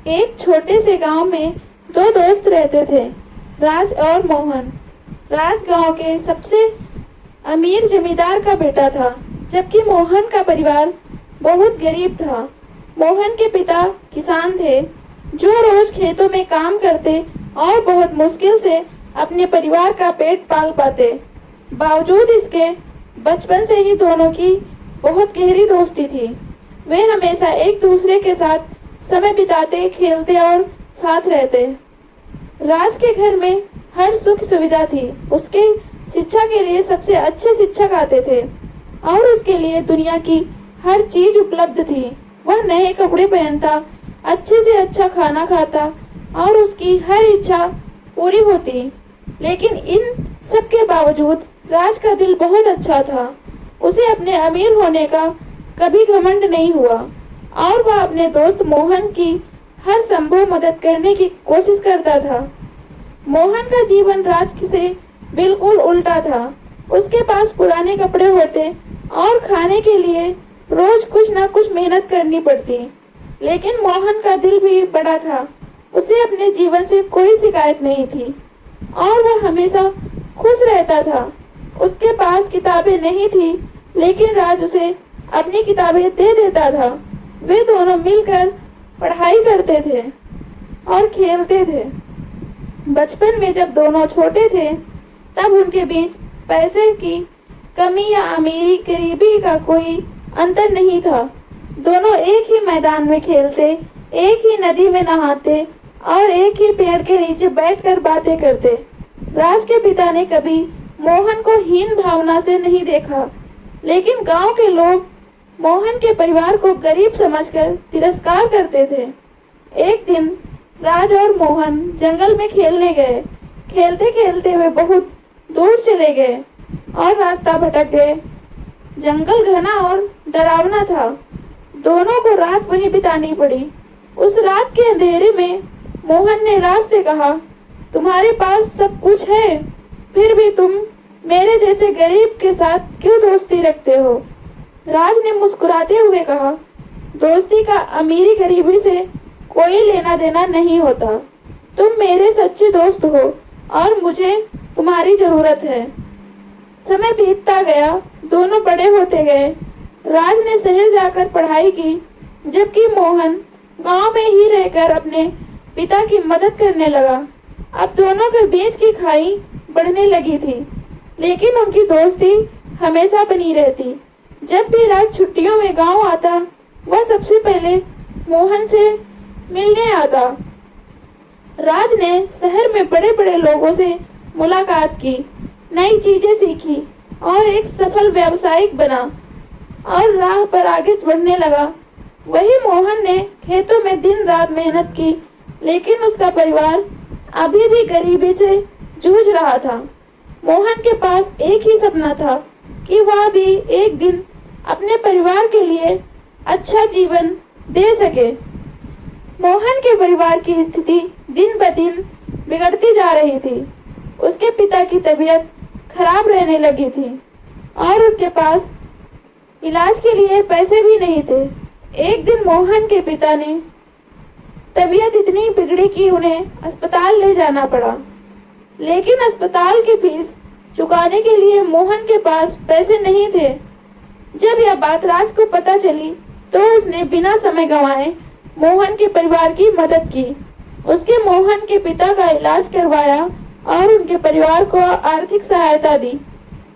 एक छोटे से गांव में दो दोस्त रहते थे, राज और मोहन। राज गांव के सबसे अमीर जमींदार का बेटा था, जबकि मोहन का परिवार बहुत गरीब था। मोहन के पिता किसान थे, जो रोज खेतों में काम करते और बहुत मुश्किल से अपने परिवार का पेट पाल पाते। बावजूद इसके बचपन से ही दोनों की बहुत गहरी दोस्ती थी। वे हमेशा एक दूसरे के साथ समय बिताते, खेलते और साथ रहते। राज के घर में हर सुख सुविधा थी। उसके शिक्षा के लिए सबसे अच्छे शिक्षक आते थे और उसके लिए दुनिया की हर चीज उपलब्ध थी। वह नए कपड़े पहनता, अच्छे से अच्छा खाना खाता और उसकी हर इच्छा पूरी होती। लेकिन इन सब के बावजूद राज का दिल बहुत अच्छा था। उसे अपने अमीर होने का कभी घमंड नहीं हुआ और वह अपने दोस्त मोहन की हर संभव मदद करने की कोशिश करता था। मोहन का जीवन राज से बिल्कुल उल्टा था। उसके पास पुराने कपड़े होते और खाने के लिए रोज कुछ ना कुछ मेहनत करनी पड़ती। लेकिन मोहन का दिल भी बड़ा था। उसे अपने जीवन से कोई शिकायत नहीं थी और वह हमेशा खुश रहता था। उसके पास किताबें नहीं थी, लेकिन राज उसे अपनी किताबें दे देता था। वे दोनों मिलकर पढ़ाई करते थे और खेलते थे। बचपन में जब दोनों छोटे थे, तब उनके बीच पैसे की कमी या अमीरी गरीबी का कोई अंतर नहीं था। दोनों एक ही मैदान में खेलते, एक ही नदी में नहाते और एक ही पेड़ के नीचे बैठकर बातें करते। राज के पिता ने कभी मोहन को हीन भावना से नहीं देखा, लेकिन गांव के लोग मोहन के परिवार को गरीब समझकर तिरस्कार करते थे। एक दिन राज और मोहन जंगल में खेलने गए। खेलते खेलते वे बहुत दूर चले गए और रास्ता भटक गए। जंगल घना और डरावना था। दोनों को रात वहीं बितानी पड़ी। उस रात के अंधेरे में मोहन ने राज से कहा, तुम्हारे पास सब कुछ है, फिर भी तुम मेरे जैसे गरीब के साथ क्यों दोस्ती रखते हो? राज ने मुस्कुराते हुए कहा, दोस्ती का अमीरी गरीबी से कोई लेना देना नहीं होता। तुम मेरे सच्चे दोस्त हो और मुझे तुम्हारी जरूरत है। समय बीतता गया, दोनों बड़े होते गए। राज ने शहर जाकर पढ़ाई की, जबकि मोहन गांव में ही रहकर अपने पिता की मदद करने लगा। अब दोनों के बीच की खाई बढ़ने लगी थी, लेकिन उनकी दोस्ती हमेशा बनी रहती। जब भी राज छुट्टियों में गांव आता, वह सबसे पहले मोहन से मिलने आता। राज ने शहर में बड़े बड़े लोगों से मुलाकात की, नई चीजें सीखी और एक सफल व्यावसायिक बना और राह पर आगे बढ़ने लगा। वही मोहन ने खेतों में दिन रात मेहनत की, लेकिन उसका परिवार अभी भी गरीबी से जूझ रहा था। मोहन के पास एक ही सपना था कि वह भी एक दिन अपने परिवार के लिए अच्छा जीवन दे सके। मोहन के परिवार की स्थिति दिन ब दिन बिगड़ती जा रही थी। उसके पिता की तबीयत खराब रहने लगी थी और उसके पास इलाज के लिए पैसे भी नहीं थे। एक दिन मोहन के पिता ने तबीयत इतनी बिगड़ी कि उन्हें अस्पताल ले जाना पड़ा, लेकिन अस्पताल की फीस चुकाने के लिए मोहन के पास पैसे नहीं थे। जब यह बात राज को पता चली, तो उसने बिना समय गंवाए मोहन के परिवार की मदद की। उसके मोहन के पिता का इलाज करवाया और उनके परिवार को आर्थिक सहायता दी।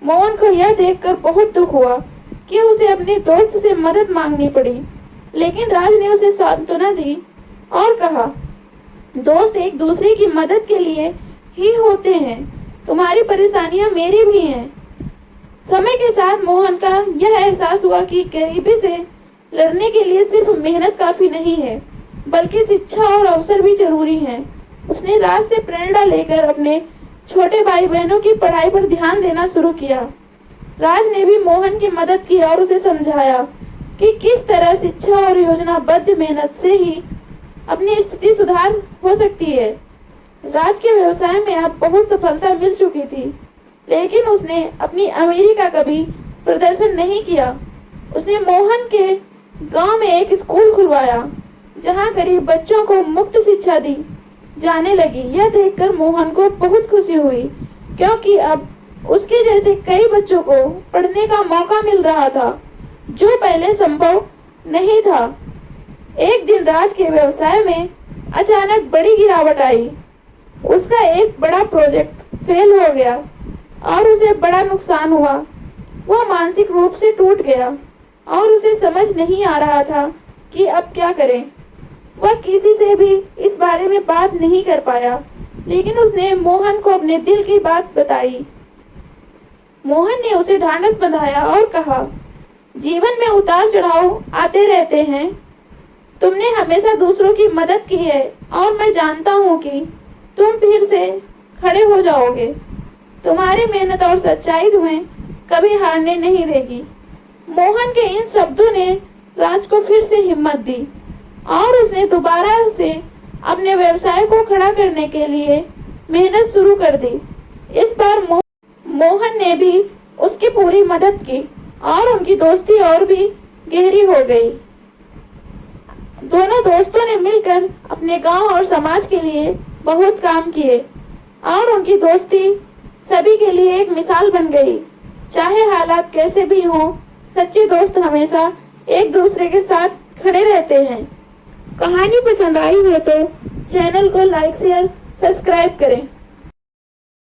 मोहन को यह देखकर बहुत दुख हुआ कि उसे अपने दोस्त से मदद मांगनी पड़ी, लेकिन राज ने उसे सांत्वना दी और कहा, दोस्त एक दूसरे की मदद के लिए ही होते हैं। तुम्हारी परेशानियां मेरी भी हैं। समय के साथ मोहन का यह एहसास हुआ कि गरीबी से लड़ने के लिए सिर्फ मेहनत काफी नहीं है, बल्कि शिक्षा और अवसर भी जरूरी हैं। उसने राज से प्रेरणा लेकर अपने छोटे भाई बहनों की पढ़ाई पर ध्यान देना शुरू किया। राज ने भी मोहन की मदद की और उसे समझाया कि किस तरह शिक्षा और योजनाबद्ध मेहनत से ही अपनी स्थिति सुधार हो सकती है। राज के व्यवसाय में अब बहुत सफलता मिल चुकी थी, लेकिन उसने अपनी अमीरी का कभी प्रदर्शन नहीं किया। उसने मोहन के गांव में एक स्कूल खुलवाया, जहां गरीब बच्चों को मुफ्त शिक्षा दी जाने लगी। यह देखकर मोहन को बहुत खुशी हुई, क्योंकि अब उसके जैसे कई बच्चों को पढ़ने का मौका मिल रहा था, जो पहले संभव नहीं था। एक दिन राज के व्यवसाय में अचानक बड़ी गिरावट आई। उसका एक बड़ा प्रोजेक्ट फेल हो गया और उसे बड़ा नुकसान हुआ। वह मानसिक रूप से टूट गया और उसे समझ नहीं आ रहा था कि अब क्या करें। वह किसी से भी इस बारे में बात नहीं कर पाया, लेकिन उसने मोहन को अपने दिल की बात बताई। मोहन ने उसे ढांढस बंधाया और कहा, जीवन में उतार चढ़ाव आते रहते हैं। तुमने हमेशा दूसरों की मदद की है और मैं जानता हूँ कि तुम फिर से खड़े हो जाओगे। तुम्हारी मेहनत और सच्चाई तुम्हें कभी हारने नहीं देगी। मोहन के इन शब्दों ने राज को फिर से हिम्मत दी और उसने दोबारा से अपने व्यवसाय को खड़ा करने के लिए मेहनत शुरू कर दी। इस बार मोहन ने भी उसकी पूरी मदद की और उनकी दोस्ती और भी गहरी हो गई। दोनों दोस्तों ने मिलकर अपने गांव और समाज के लिए बहुत काम किए और उनकी दोस्ती सभी के लिए एक मिसाल बन गई। चाहे हालात कैसे भी हों, सच्चे दोस्त हमेशा एक दूसरे के साथ खड़े रहते हैं। कहानी पसंद आई हो तो चैनल को लाइक शेयर सब्सक्राइब करें।